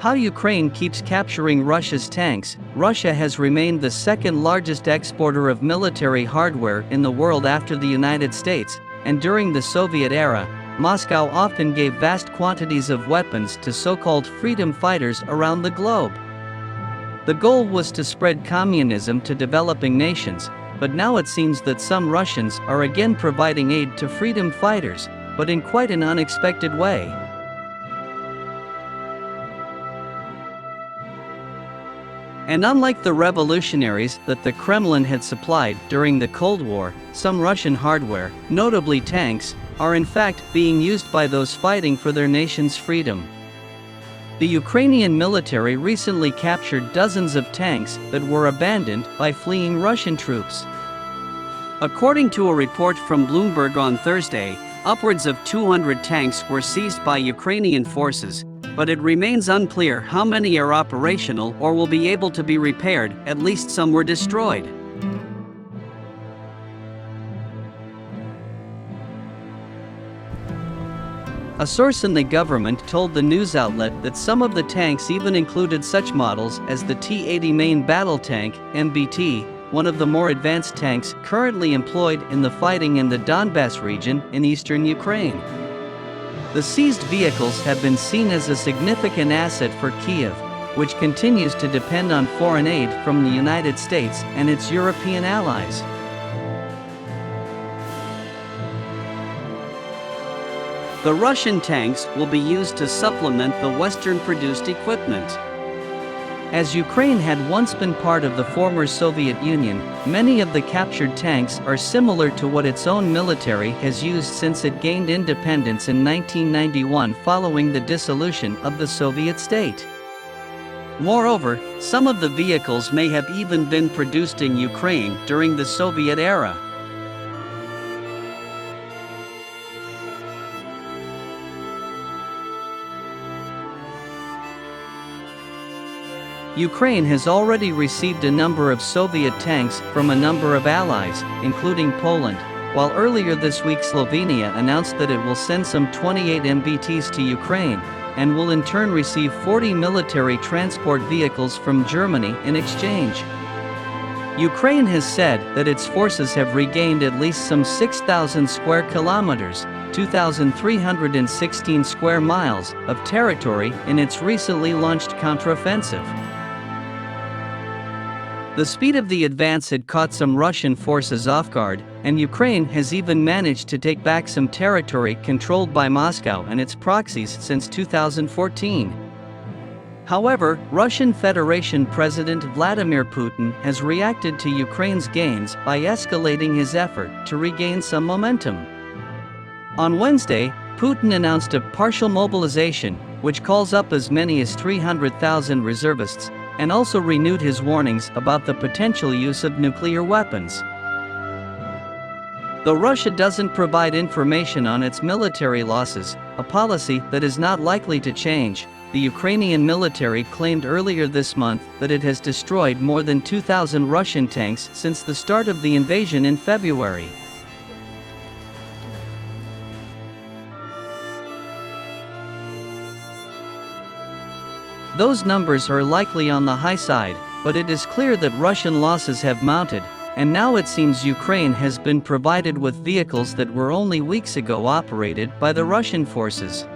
How Ukraine keeps capturing Russia's tanks. Russia has remained the second largest exporter of military hardware in the world after the United States, and during the Soviet era, Moscow often gave vast quantities of weapons to so-called freedom fighters around the globe. The goal was to spread communism to developing nations, but now it seems that some Russians are again providing aid to freedom fighters, but in quite an unexpected way. And unlike the revolutionaries that the Kremlin had supplied during the Cold War, some Russian hardware, notably tanks, are in fact being used by those fighting for their nation's freedom. The Ukrainian military recently captured dozens of tanks that were abandoned by fleeing Russian troops. According to a report from Bloomberg on Thursday, upwards of 200 tanks were seized by Ukrainian forces, but it remains unclear how many are operational or will be able to be repaired. At least some were destroyed. A source in the government told the news outlet that some of the tanks even included such models as the T-80 main battle tank, MBT, one of the more advanced tanks currently employed in the fighting in the Donbas region in eastern Ukraine. The seized vehicles have been seen as a significant asset for Kyiv, which continues to depend on foreign aid from the United States and its European allies. The Russian tanks will be used to supplement the Western-produced equipment. As Ukraine had once been part of the former Soviet Union, many of the captured tanks are similar to what its own military has used since it gained independence in 1991 following the dissolution of the Soviet state. Moreover, some of the vehicles may have even been produced in Ukraine during the Soviet era. Ukraine has already received a number of Soviet tanks from a number of allies, including Poland, while earlier this week Slovenia announced that it will send some 28 MBTs to Ukraine, and will in turn receive 40 military transport vehicles from Germany in exchange. Ukraine has said that its forces have regained at least some 6,000 square kilometers, 2,316 square miles, of territory in its recently launched counteroffensive. The speed of the advance had caught some Russian forces off guard, and Ukraine has even managed to take back some territory controlled by Moscow and its proxies since 2014. However, Russian Federation President Vladimir Putin has reacted to Ukraine's gains by escalating his effort to regain some momentum. On Wednesday, Putin announced a partial mobilization, which calls up as many as 300,000 reservists, and also renewed his warnings about the potential use of nuclear weapons. Though Russia doesn't provide information on its military losses, a policy that is not likely to change, the Ukrainian military claimed earlier this month that it has destroyed more than 2,000 Russian tanks since the start of the invasion in February. Those numbers are likely on the high side, but it is clear that Russian losses have mounted, and now it seems Ukraine has been provided with vehicles that were only weeks ago operated by the Russian forces.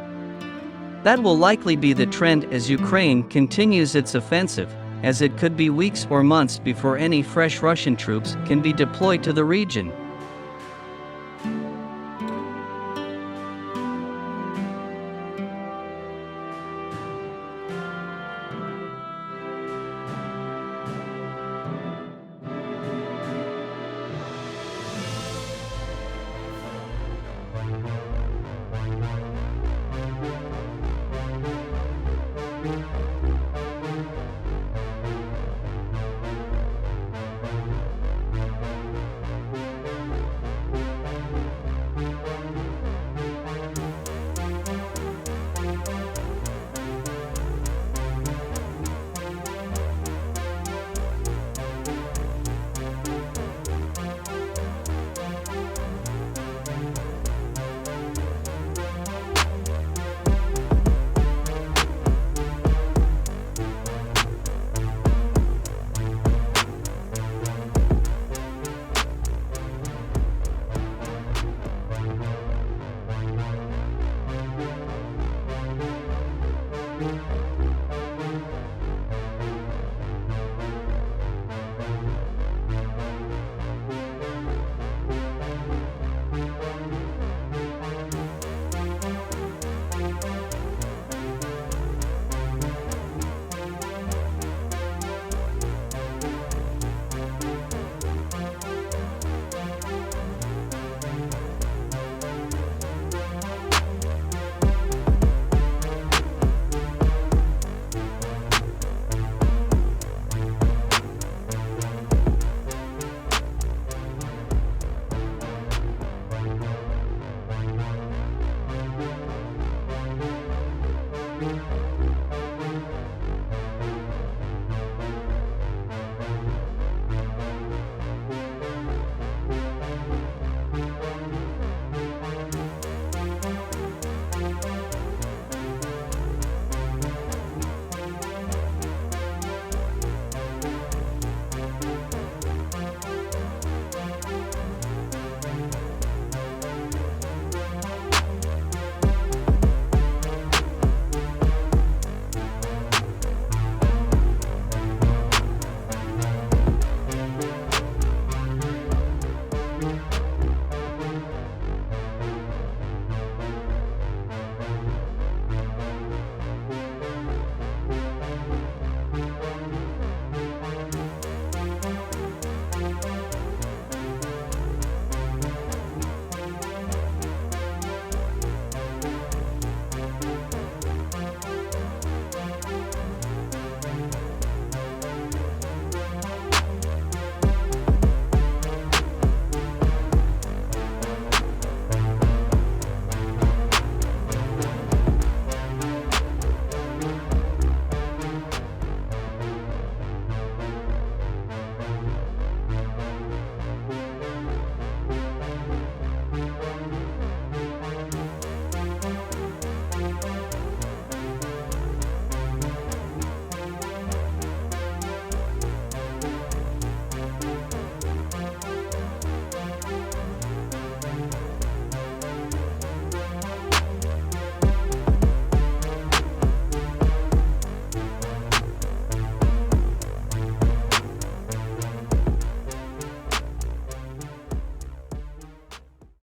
That will likely be the trend as Ukraine continues its offensive, as it could be weeks or months before any fresh Russian troops can be deployed to the region.